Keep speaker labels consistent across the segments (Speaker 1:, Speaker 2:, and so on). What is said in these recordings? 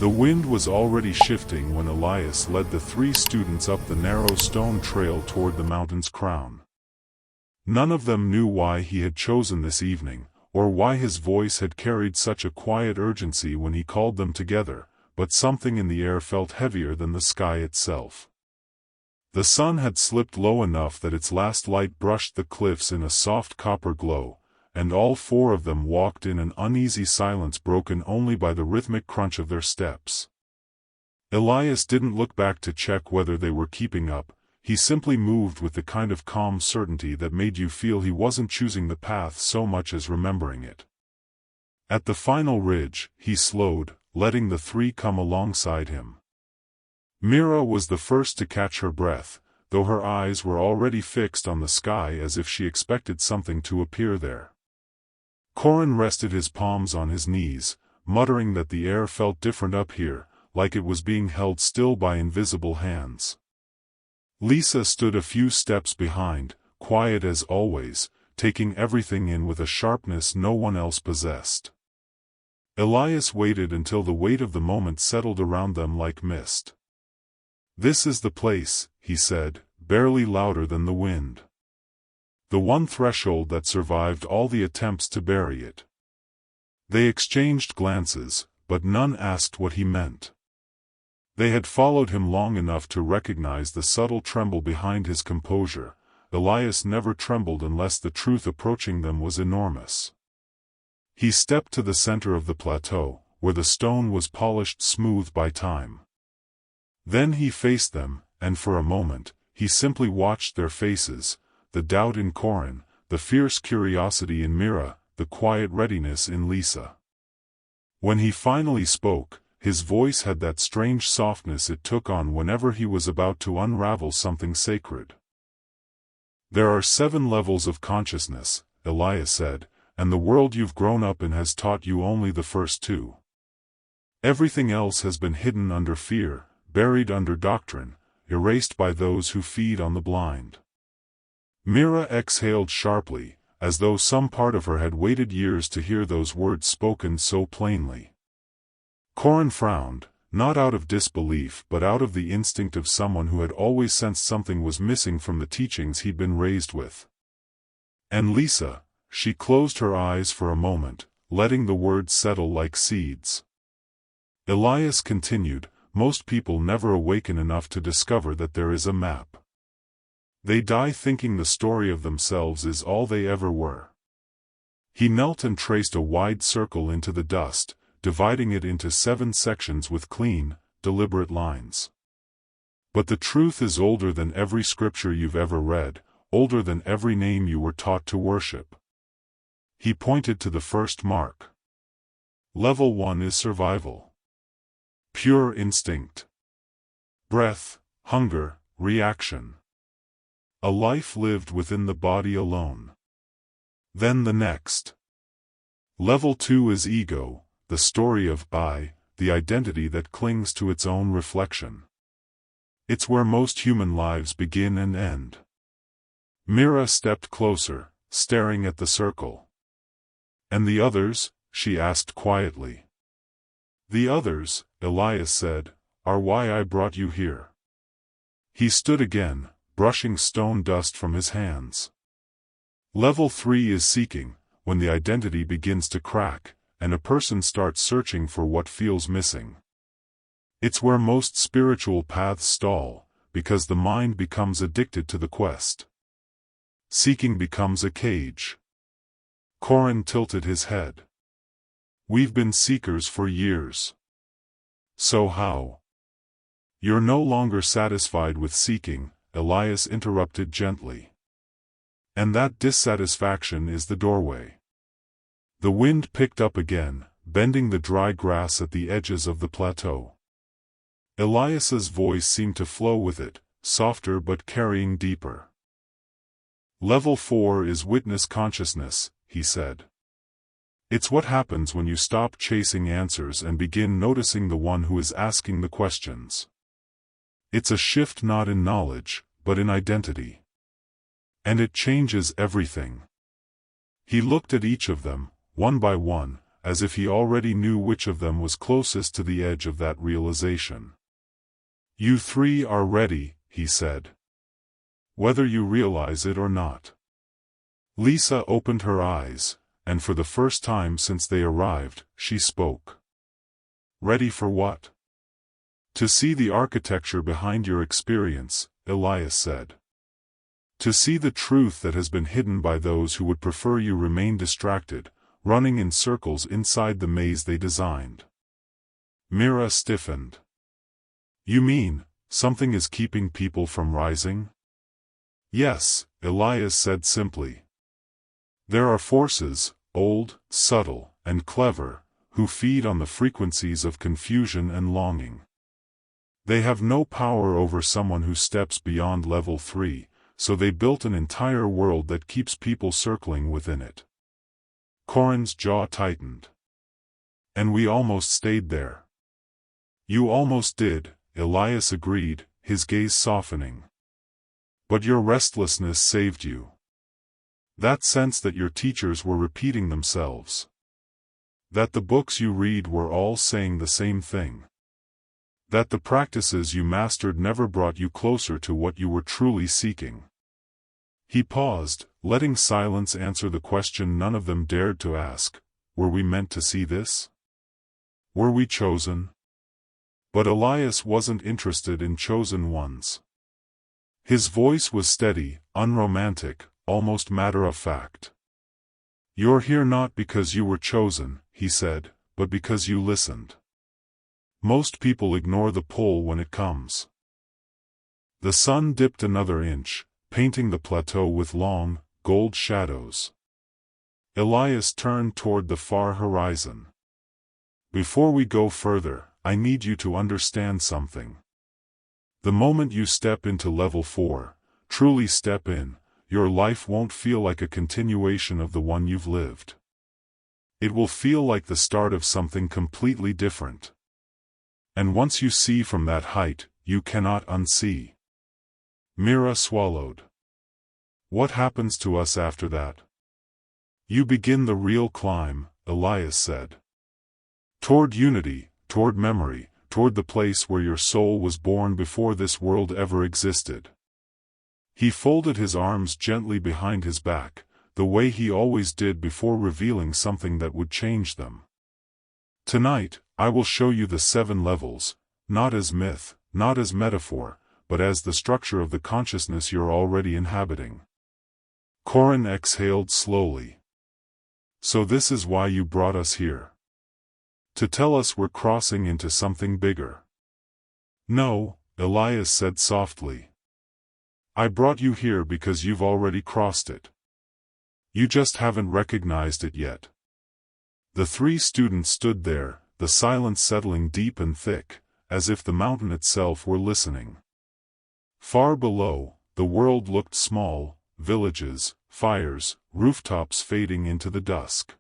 Speaker 1: The wind was already shifting when Elias led the three students up the narrow stone trail toward the mountain's crown. None of them knew why he had chosen this evening, or why his voice had carried such a quiet urgency when he called them together, but something in the air felt heavier than the sky itself. The sun had slipped low enough that its last light brushed the cliffs in a soft copper glow, and all four of them walked in an uneasy silence broken only by the rhythmic crunch of their steps. Elias didn't look back to check whether they were keeping up, he simply moved with the kind of calm certainty that made you feel he wasn't choosing the path so much as remembering it. At the final ridge, he slowed, letting the three come alongside him. Mira was the first to catch her breath, though her eyes were already fixed on the sky as if she expected something to appear there. Corin rested his palms on his knees, muttering that the air felt different up here, like it was being held still by invisible hands. Lisa stood a few steps behind, quiet as always, taking everything in with a sharpness no one else possessed. Elias waited until the weight of the moment settled around them like mist. "This is the place," he said, barely louder than the wind. "The one threshold that survived all the attempts to bury it." They exchanged glances, but none asked what he meant. They had followed him long enough to recognize the subtle tremble behind his composure. Elias never trembled unless the truth approaching them was enormous. He stepped to the center of the plateau, where the stone was polished smooth by time. Then he faced them, and for a moment, he simply watched their faces, the doubt in Corin, the fierce curiosity in Mira, the quiet readiness in Lisa. When he finally spoke, his voice had that strange softness it took on whenever he was about to unravel something sacred. "There are 7 levels of consciousness," Elias said, "and the world you've grown up in has taught you only the first 2. Everything else has been hidden under fear, buried under doctrine, erased by those who feed on the blind." Mira exhaled sharply, as though some part of her had waited years to hear those words spoken so plainly. Corin frowned, not out of disbelief but out of the instinct of someone who had always sensed something was missing from the teachings he'd been raised with. And Lisa, she closed her eyes for a moment, letting the words settle like seeds. Elias continued, "Most people never awaken enough to discover that there is a map. They die thinking the story of themselves is all they ever were." He knelt and traced a wide circle into the dust, dividing it into 7 sections with clean, deliberate lines. "But the truth is older than every scripture you've ever read, older than every name you were taught to worship." He pointed to the first mark. "Level 1 is survival. Pure instinct. Breath, hunger, reaction. A life lived within the body alone. Then the next. Level 2 is ego, the story of I, the identity that clings to its own reflection. It's where most human lives begin and end." Mira stepped closer, staring at the circle. "And the others?" she asked quietly. "The others," Elias said, "are why I brought you here." He stood again, brushing stone dust from his hands. "Level 3 is seeking, when the identity begins to crack, and a person starts searching for what feels missing. It's where most spiritual paths stall, because the mind becomes addicted to the quest. Seeking becomes a cage." Corin tilted his head. "We've been seekers for years." "So how?" "You're no longer satisfied with seeking," Elias interrupted gently. "And that dissatisfaction is the doorway." The wind picked up again, bending the dry grass at the edges of the plateau. Elias's voice seemed to flow with it, softer but carrying deeper. "Level 4 is witness consciousness," he said. "It's what happens when you stop chasing answers and begin noticing the one who is asking the questions. It's a shift not in knowledge, but in identity. And it changes everything." He looked at each of them, one by one, as if he already knew which of them was closest to the edge of that realization. "You three are ready," he said. "Whether you realize it or not." Lisa opened her eyes, and for the first time since they arrived, she spoke. "Ready for what?" "To see the architecture behind your experience," Elias said. "To see the truth that has been hidden by those who would prefer you remain distracted, running in circles inside the maze they designed." Mira stiffened. "You mean, something is keeping people from rising?" "Yes," Elias said simply. "There are forces, old, subtle, and clever, who feed on the frequencies of confusion and longing. They have no power over someone who steps beyond level 3, so they built an entire world that keeps people circling within it." Corin's jaw tightened. "And we almost stayed there." "You almost did," Elias agreed, his gaze softening. "But your restlessness saved you. That sense that your teachers were repeating themselves. That the books you read were all saying the same thing. That the practices you mastered never brought you closer to what you were truly seeking." He paused, letting silence answer the question none of them dared to ask. Were we meant to see this? Were we chosen? But Elias wasn't interested in chosen ones. His voice was steady, unromantic, almost matter-of-fact. "You're here not because you were chosen," he said, "but because you listened. Most people ignore the pull when it comes." The sun dipped another inch, painting the plateau with long, gold shadows. Elias turned toward the far horizon. "Before we go further, I need you to understand something. The moment you step into level 4, truly step in, your life won't feel like a continuation of the one you've lived. It will feel like the start of something completely different. And once you see from that height, you cannot unsee." Mira swallowed. "What happens to us after that?" "You begin the real climb," Elias said. "Toward unity, toward memory, toward the place where your soul was born before this world ever existed." He folded his arms gently behind his back, the way he always did before revealing something that would change them. "Tonight, I will show you the 7 levels, not as myth, not as metaphor, but as the structure of the consciousness you're already inhabiting." Corin exhaled slowly. "So this is why you brought us here? To tell us we're crossing into something bigger?" "No," Elias said softly. "I brought you here because you've already crossed it. You just haven't recognized it yet." The 3 students stood there, the silence settling deep and thick, as if the mountain itself were listening. Far below, the world looked small, villages, fires, rooftops fading into the dusk.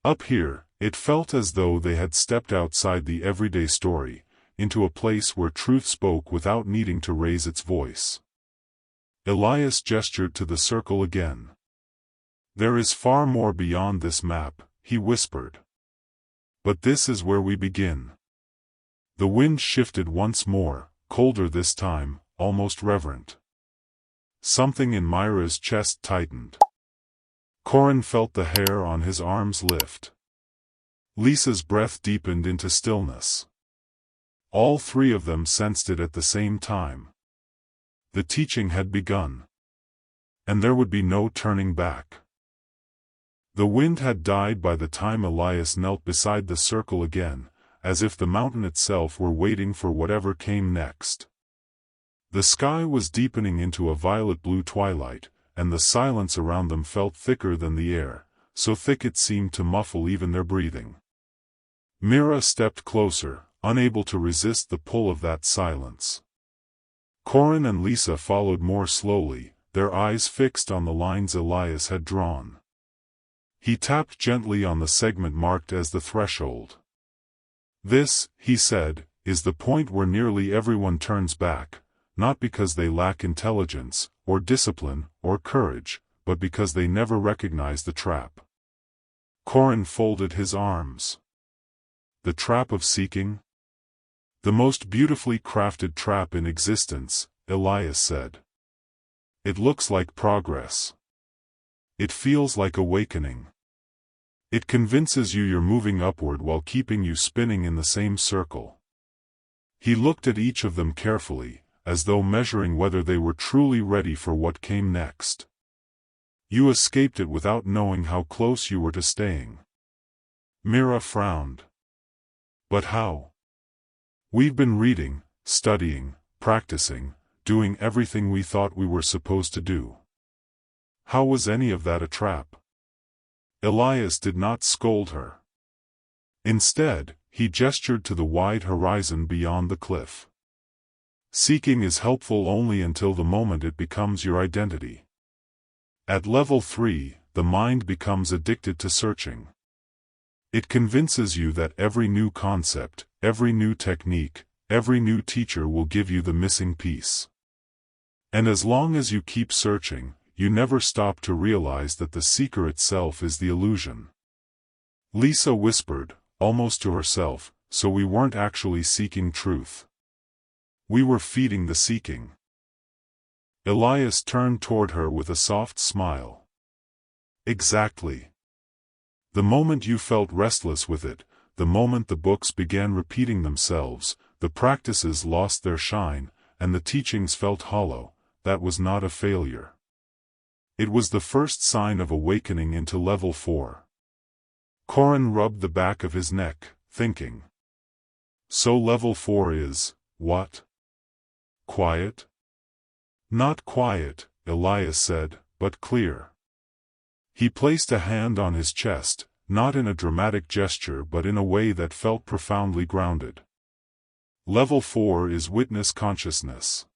Speaker 1: Up here, it felt as though they had stepped outside the everyday story, into a place where truth spoke without needing to raise its voice. Elias gestured to the circle again. "There is far more beyond this map," he whispered. "But this is where we begin." The wind shifted once more, colder this time, almost reverent. Something in Myra's chest tightened. Corin felt the hair on his arms lift. Lisa's breath deepened into stillness. All 3 of them sensed it at the same time. The teaching had begun. And there would be no turning back. The wind had died by the time Elias knelt beside the circle again, as if the mountain itself were waiting for whatever came next. The sky was deepening into a violet-blue twilight, and the silence around them felt thicker than the air, so thick it seemed to muffle even their breathing. Mira stepped closer, unable to resist the pull of that silence. Corin and Lisa followed more slowly, their eyes fixed on the lines Elias had drawn. He tapped gently on the segment marked as the threshold. "This," he said, "is the point where nearly everyone turns back, not because they lack intelligence, or discipline, or courage, but because they never recognize the trap. Corin folded his arms. The trap of seeking? The most beautifully crafted trap in existence, Elias said. It looks like progress. It feels like awakening. It convinces you you're moving upward while keeping you spinning in the same circle. He looked at each of them carefully, as though measuring whether they were truly ready for what came next. You escaped it without knowing how close you were to staying. Mira frowned. But how? We've been reading, studying, practicing, doing everything we thought we were supposed to do. How was any of that a trap? Elias did not scold her. Instead, he gestured to the wide horizon beyond the cliff. Seeking is helpful only until the moment it becomes your identity. At level 3, the mind becomes addicted to searching. It convinces you that every new concept, every new technique, every new teacher will give you the missing piece. And as long as you keep searching, you never stop to realize that the seeker itself is the illusion. Lisa whispered, almost to herself, so we weren't actually seeking truth. We were feeding the seeking. Elias turned toward her with a soft smile. Exactly. The moment you felt restless with it, the moment the books began repeating themselves, the practices lost their shine, and the teachings felt hollow, that was not a failure. It was the first sign of awakening into level 4. Corin rubbed the back of his neck, thinking. So level 4 is, what? Quiet? Not quiet, Elias said, but clear. He placed a hand on his chest, not in a dramatic gesture but in a way that felt profoundly grounded. Level 4 is witness consciousness.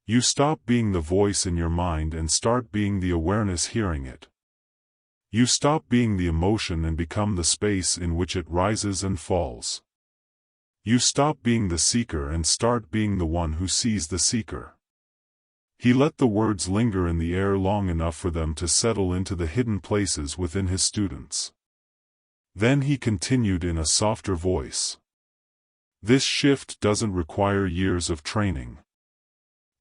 Speaker 1: You stop being the voice in your mind and start being the awareness hearing it. You stop being the emotion and become the space in which it rises and falls. You stop being the seeker and start being the one who sees the seeker. He let the words linger in the air long enough for them to settle into the hidden places within his students. Then he continued in a softer voice. This shift doesn't require years of training.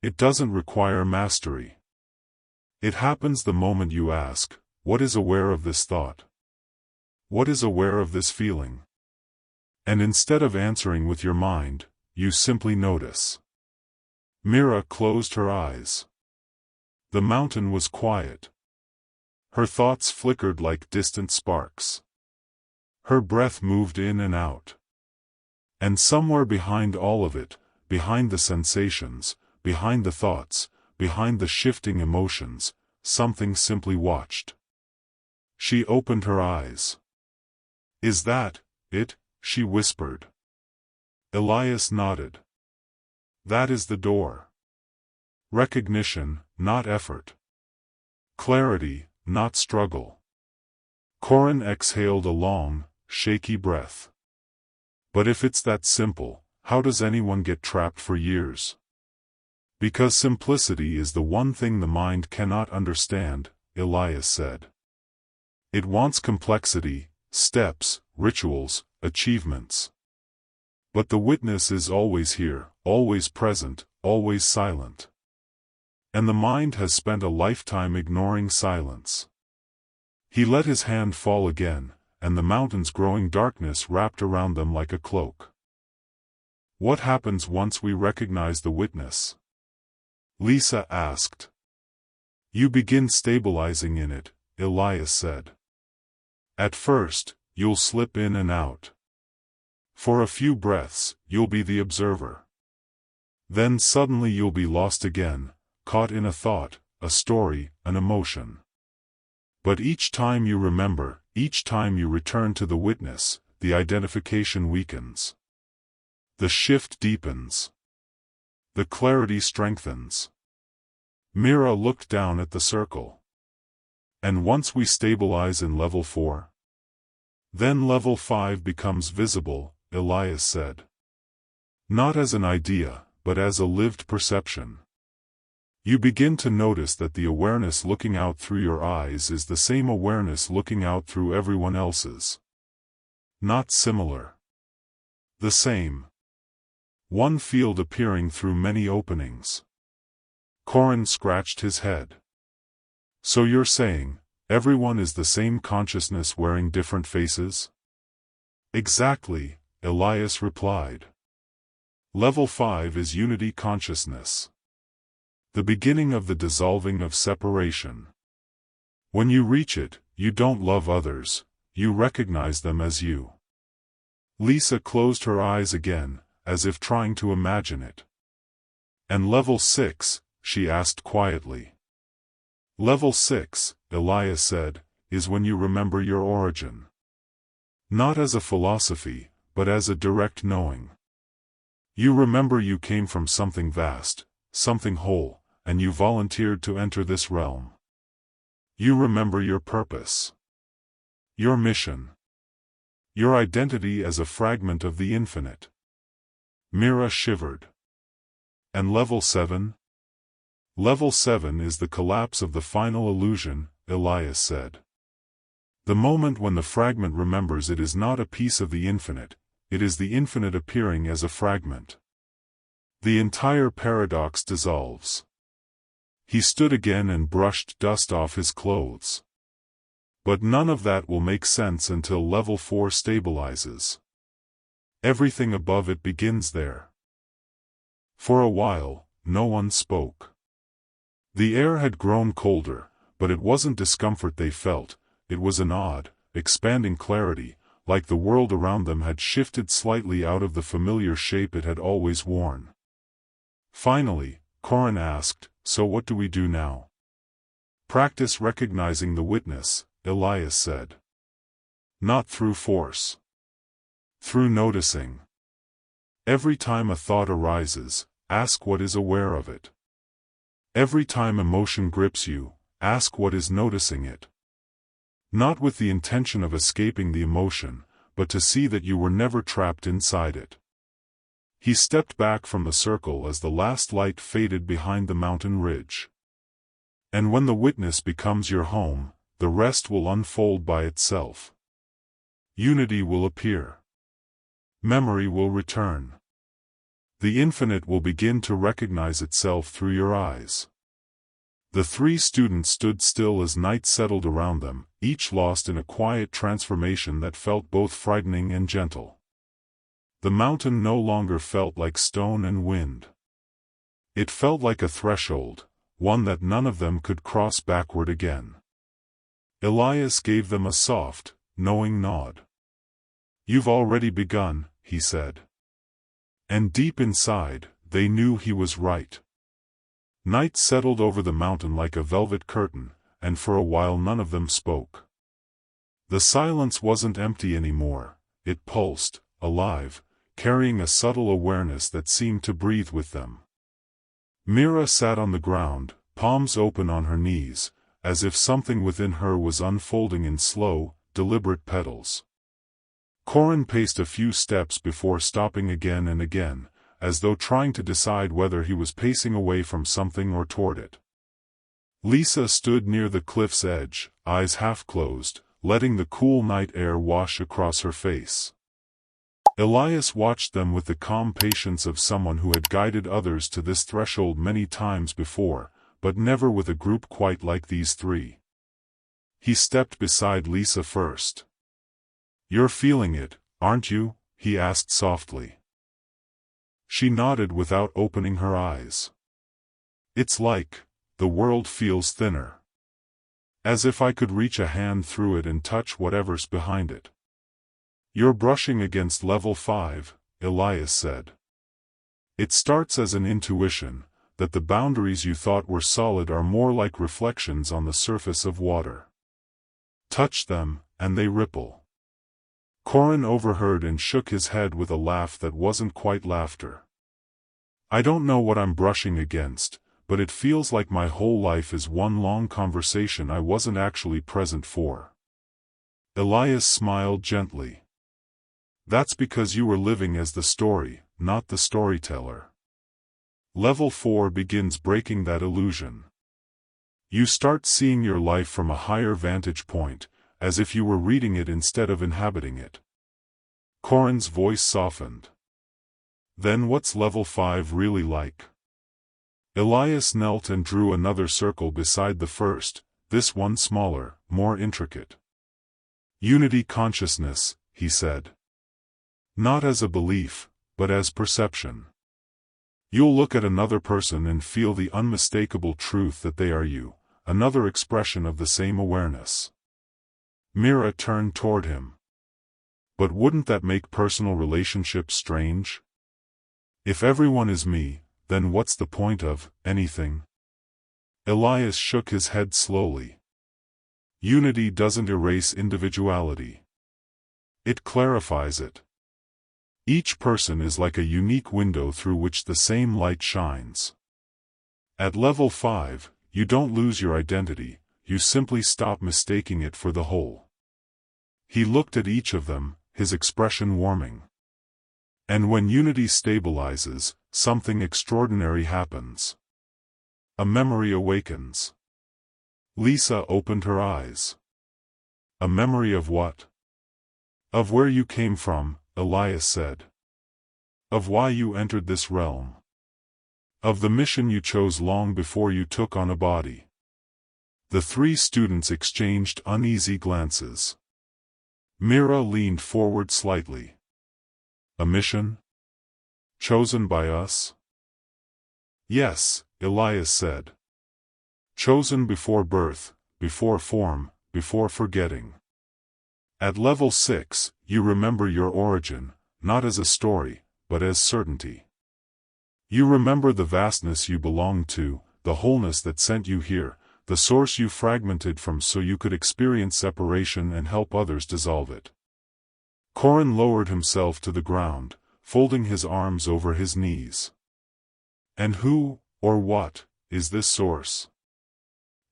Speaker 1: It doesn't require mastery. It happens the moment you ask, what is aware of this thought? What is aware of this feeling? And instead of answering with your mind, you simply notice. Mira closed her eyes. The mountain was quiet. Her thoughts flickered like distant sparks. Her breath moved in and out. And somewhere behind all of it, behind the sensations, behind the thoughts, behind the shifting emotions, something simply watched. She opened her eyes. Is that it? She whispered. Elias nodded. That is the door. Recognition, not effort. Clarity, not struggle. Corin exhaled a long, shaky breath. But if it's that simple, how does anyone get trapped for years? Because simplicity is the one thing the mind cannot understand, Elias said. It wants complexity, steps, rituals, achievements. But the witness is always here, always present, always silent. And the mind has spent a lifetime ignoring silence. He let his hand fall again, and the mountain's growing darkness wrapped around them like a cloak. What happens once we recognize the witness? Lisa asked. You begin stabilizing in it, Elias said. At first, you'll slip in and out. For a few breaths, you'll be the observer. Then suddenly you'll be lost again, caught in a thought, a story, an emotion. But each time you remember, each time you return to the witness, the identification weakens. The shift deepens. The clarity strengthens. Mira looked down at the circle. And once we stabilize in level 4, then level 5 becomes visible, Elias said. Not as an idea, but as a lived perception. You begin to notice that the awareness looking out through your eyes is the same awareness looking out through everyone else's. Not similar. The same. One field appearing through many openings. Corin scratched his head. So you're saying, everyone is the same consciousness wearing different faces? Exactly, Elias replied. Level 5 is unity consciousness. The beginning of the dissolving of separation. When you reach it, you don't love others, you recognize them as you. Lisa closed her eyes again, as if trying to imagine it. And level 6, she asked quietly. Level 6, Elias said, is when you remember your origin. Not as a philosophy, but as a direct knowing. You remember you came from something vast, something whole, and you volunteered to enter this realm. You remember your purpose. Your mission. Your identity as a fragment of the infinite. Mira shivered. And level 7? Level 7 is the collapse of the final illusion, Elias said. The moment when the fragment remembers it is not a piece of the infinite, it is the infinite appearing as a fragment. The entire paradox dissolves. He stood again and brushed dust off his clothes. But none of that will make sense until level 4 stabilizes. Everything above it begins there. For a while, no one spoke. The air had grown colder, but it wasn't discomfort they felt, it was an odd, expanding clarity, like the world around them had shifted slightly out of the familiar shape it had always worn. Finally, Corin asked, so what do we do now? Practice recognizing the witness, Elias said. Not through force. Through noticing. Every time a thought arises, ask what is aware of it. Every time emotion grips you, ask what is noticing it. Not with the intention of escaping the emotion, but to see that you were never trapped inside it. He stepped back from the circle as the last light faded behind the mountain ridge. And when the witness becomes your home, the rest will unfold by itself. Unity will appear. Memory will return. The infinite will begin to recognize itself through your eyes. The three students stood still as night settled around them, each lost in a quiet transformation that felt both frightening and gentle. The mountain no longer felt like stone and wind. It felt like a threshold, one that none of them could cross backward again. Elias gave them a soft, knowing nod. You've already begun, he said. And deep inside, they knew he was right. Night settled over the mountain like a velvet curtain, and for a while none of them spoke. The silence wasn't empty anymore, it pulsed, alive, carrying a subtle awareness that seemed to breathe with them. Mira sat on the ground, palms open on her knees, as if something within her was unfolding in slow, deliberate petals. Corin paced a few steps before stopping again and again, as though trying to decide whether he was pacing away from something or toward it. Lisa stood near the cliff's edge, eyes half closed, letting the cool night air wash across her face. Elias watched them with the calm patience of someone who had guided others to this threshold many times before, but never with a group quite like these three. He stepped beside Lisa first. "You're feeling it, aren't you?" he asked softly. She nodded without opening her eyes. "It's like, the world feels thinner. As if I could reach a hand through it and touch whatever's behind it." "You're brushing against level 5, Elias said. "It starts as an intuition, that the boundaries you thought were solid are more like reflections on the surface of water. Touch them, and they ripple." Corin overheard and shook his head with a laugh that wasn't quite laughter. "I don't know what I'm brushing against, but it feels like my whole life is one long conversation I wasn't actually present for." Elias smiled gently. "That's because you were living as the story, not the storyteller." Level 4 begins breaking that illusion. You start seeing your life from a higher vantage point, as if you were reading it instead of inhabiting it. Corin's voice softened. Then what's level 5 really like? Elias knelt and drew another circle beside the first, this one smaller, more intricate. Unity consciousness, he said. Not as a belief, but as perception. You'll look at another person and feel the unmistakable truth that they are you, another expression of the same awareness. Mira turned toward him. But wouldn't that make personal relationships strange? If everyone is me, then what's the point of anything? Elias shook his head slowly. Unity doesn't erase individuality. It clarifies it. Each person is like a unique window through which the same light shines. At level 5, you don't lose your identity, you simply stop mistaking it for the whole. He looked at each of them, his expression warming. And when unity stabilizes, something extraordinary happens. A memory awakens. Lisa opened her eyes. A memory of what? Of where you came from, Elias said. Of why you entered this realm. Of the mission you chose long before you took on a body. The three students exchanged uneasy glances. Mira leaned forward slightly. A mission? Chosen by us? Yes, Elias said. Chosen before birth, before form, before forgetting. At level 6, you remember your origin, not as a story, but as certainty. You remember the vastness you belong to, the wholeness that sent you here, the source you fragmented from so you could experience separation and help others dissolve it. Corin lowered himself to the ground, folding his arms over his knees. And who, or what, is this source?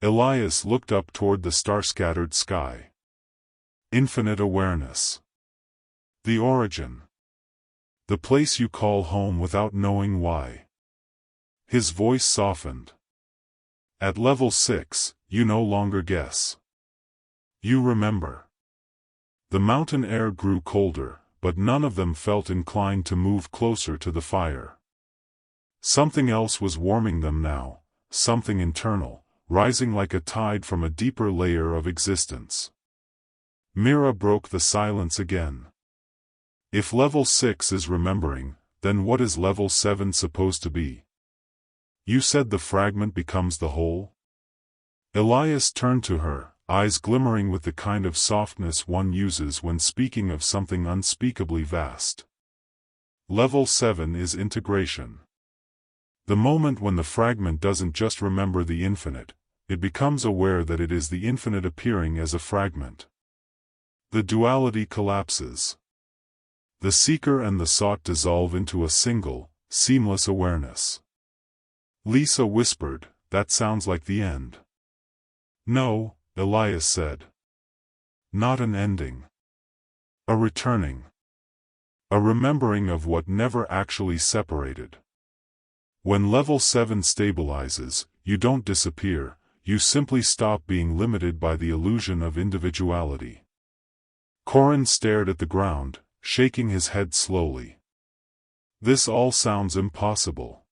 Speaker 1: Elias looked up toward the star-scattered sky. Infinite awareness. The origin. The place you call home without knowing why. His voice softened. At level 6, you no longer guess. You remember. The mountain air grew colder, but none of them felt inclined to move closer to the fire. Something else was warming them now, something internal, rising like a tide from a deeper layer of existence. Mira broke the silence again. If level 6 is remembering, then what is level 7 supposed to be? You said the fragment becomes the whole? Elias turned to her, eyes glimmering with the kind of softness one uses when speaking of something unspeakably vast. Level 7 is integration. The moment when the fragment doesn't just remember the infinite, it becomes aware that it is the infinite appearing as a fragment. The duality collapses. The seeker and the sought dissolve into a single, seamless awareness. Lisa whispered, that sounds like the end. No, Elias said. Not an ending. A returning. A remembering of what never actually separated. When level 7 stabilizes, you don't disappear, you simply stop being limited by the illusion of individuality. Corin stared at the ground, shaking his head slowly. This all sounds impossible.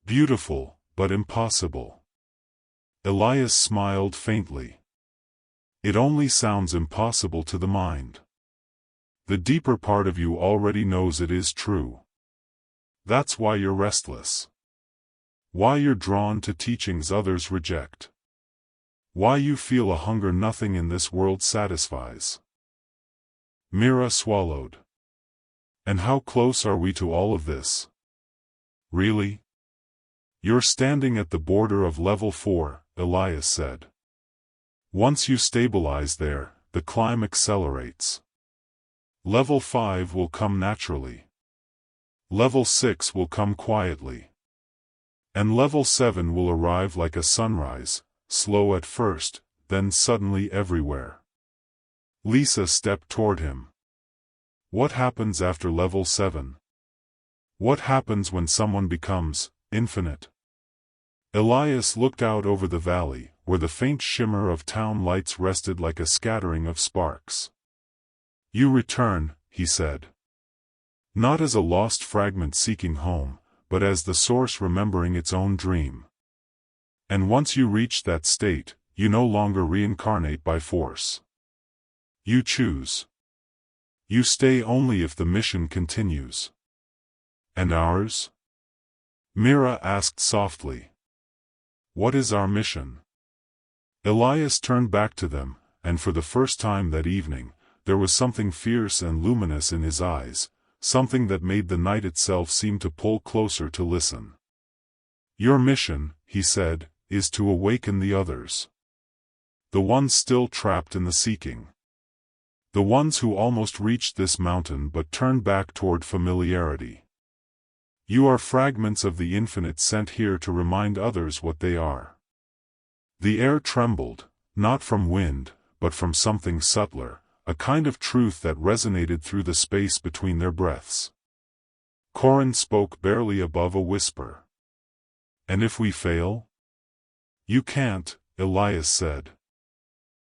Speaker 1: Beautiful, but impossible. Elias smiled faintly. It only sounds impossible to the mind. The deeper part of you already knows it is true. That's why you're restless. Why you're drawn to teachings others reject. Why you feel a hunger nothing in this world satisfies. Mira swallowed. And how close are we to all of this? Really? You're standing at the border of level 4, Elias said. Once you stabilize there, the climb accelerates. Level 5 will come naturally. Level 6 will come quietly. And level 7 will arrive like a sunrise, slow at first, then suddenly everywhere. Lisa stepped toward him. What happens after level 7? What happens when someone becomes infinite. Elias looked out over the valley, where the faint shimmer of town lights rested like a scattering of sparks. You return, he said. Not as a lost fragment seeking home, but as the source remembering its own dream. And once you reach that state, you no longer reincarnate by force. You choose. You stay only if the mission continues. And ours? Mira asked softly. What is our mission? Elias turned back to them, and for the first time that evening, there was something fierce and luminous in his eyes, something that made the night itself seem to pull closer to listen. Your mission, he said, is to awaken the others. The ones still trapped in the seeking. The ones who almost reached this mountain but turned back toward familiarity. You are fragments of the infinite sent here to remind others what they are. The air trembled, not from wind, but from something subtler, a kind of truth that resonated through the space between their breaths. Corin spoke barely above a whisper. And if we fail? You can't, Elias said.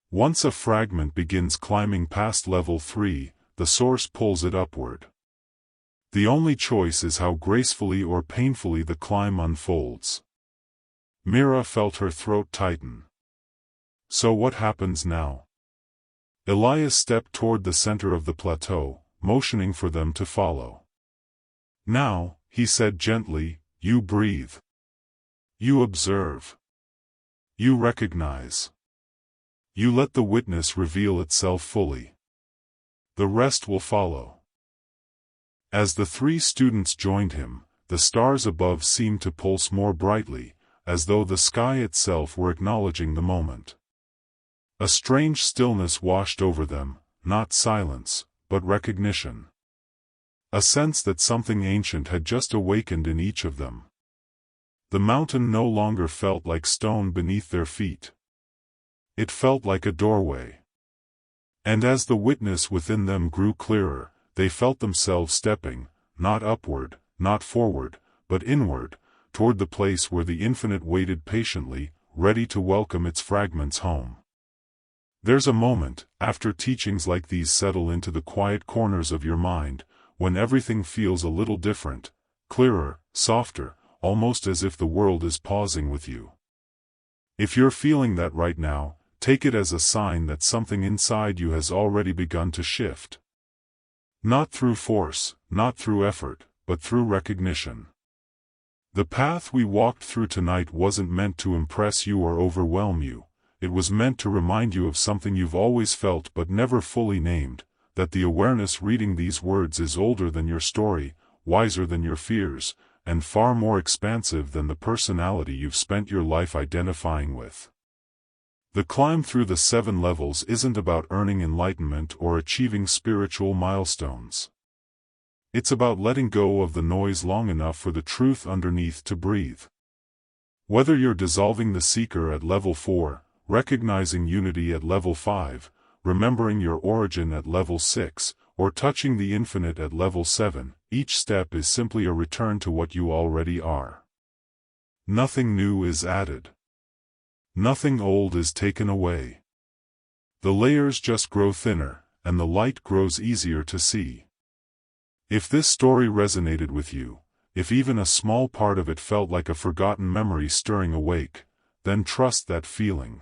Speaker 1: Once a fragment begins climbing past level 3, the source pulls it upward. The only choice is how gracefully or painfully the climb unfolds. Mira felt her throat tighten. So what happens now? Elias stepped toward the center of the plateau, motioning for them to follow. Now, he said gently, you breathe. You observe. You recognize. You let the witness reveal itself fully. The rest will follow. As the 3 students joined him, the stars above seemed to pulse more brightly, as though the sky itself were acknowledging the moment. A strange stillness washed over them, not silence, but recognition. A sense that something ancient had just awakened in each of them. The mountain no longer felt like stone beneath their feet. It felt like a doorway. And as the witness within them grew clearer, they felt themselves stepping, not upward, not forward, but inward, toward the place where the infinite waited patiently, ready to welcome its fragments home. There's a moment, after teachings like these settle into the quiet corners of your mind, when everything feels a little different, clearer, softer, almost as if the world is pausing with you. If you're feeling that right now, take it as a sign that something inside you has already begun to shift. Not through force, not through effort, but through recognition. The path we walked through tonight wasn't meant to impress you or overwhelm you, it was meant to remind you of something you've always felt but never fully named, that the awareness reading these words is older than your story, wiser than your fears, and far more expansive than the personality you've spent your life identifying with. The climb through the 7 levels isn't about earning enlightenment or achieving spiritual milestones. It's about letting go of the noise long enough for the truth underneath to breathe. Whether you're dissolving the seeker at level 4, recognizing unity at level 5, remembering your origin at level 6, or touching the infinite at level 7, each step is simply a return to what you already are. Nothing new is added. Nothing old is taken away. The layers just grow thinner, and the light grows easier to see. If this story resonated with you, if even a small part of it felt like a forgotten memory stirring awake, then trust that feeling.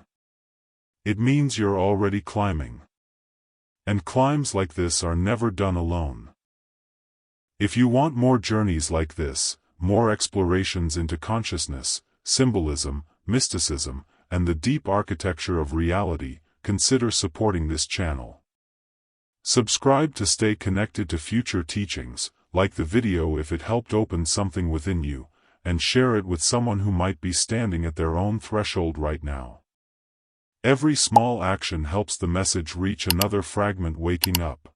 Speaker 1: It means you're already climbing. And climbs like this are never done alone. If you want more journeys like this, more explorations into consciousness, symbolism, mysticism, and the deep architecture of reality, consider supporting this channel. Subscribe to stay connected to future teachings, like the video if it helped open something within you, and share it with someone who might be standing at their own threshold right now. Every small action helps the message reach another fragment waking up.